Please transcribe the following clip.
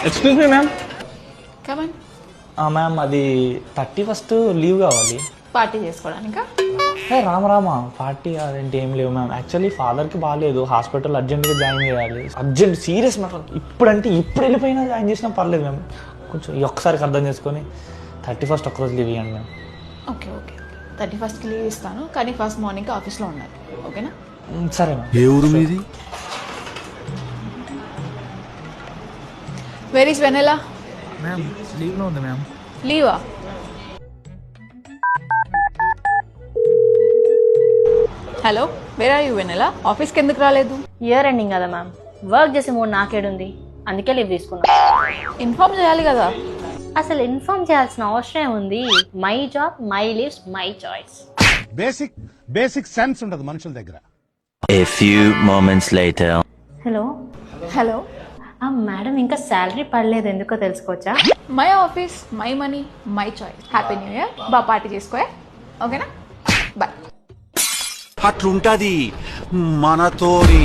Excuse me ma'am. Come on. Ma'am అది 31st leave కావాలి. Party చేసుకోవడానికా? Rama party అదేంటి ఏం లేవు మ్యామ్. యాక్చువల్లీ ఫాదర్కి బాగాలేదు, హాస్పిటల్ అర్జెంట్గా జాయిన్ చేయాలి. Urgent serious ma'am. ఇప్పుడు వెళ్ళిపోయినా జాయిన్ చేసినా పర్లేదు మ్యామ్. కొంచెం ఈ ఒక్కసారికి అర్థం చేసుకొని 31st ఒక్కరోజు లీవ్ ఇవ్వండి మ్యామ్. ఓకే 31st లీవ్ ఇస్తాను, కానీ ఫస్ట్ మార్నింగ్ ఆఫీస్లో ఉండాలి. ఓకేనా? సరే మ్యామ్. ఏ ఊరు మీది? Where is Vennela? మ్యామ్ లీవ్లో ఉంది మ్యామ్. లీవా? Hello, where are you Vennela? ఆఫీస్కి ఎందుకు రాలేదు? ఇయర్ ఎండింగ్ కదా మ్యామ్, వర్క్ చేసే మూడు నాకేడుంది, అందుకే లీవ్ తీసుకున్నా. ఇన్ఫార్మ్ చేయాలి కదా. అసలు ఇన్ఫార్మ్ చేయాల్సిన అవసరం ఉంది. My job, my leaves, my choice. Basic sense ఉండదు మనుషుల దగ్గర. A few moments later. Hello madam, ఇంకా శాలరీ పడలేదు, ఎందుకో తెలుసుకోవచ్చా? My office, my money, my choice. Happy new year. బాగా పార్టీ చేసుకో. ఓకేనా? బాయ్. అట్లుంటది మనతోని.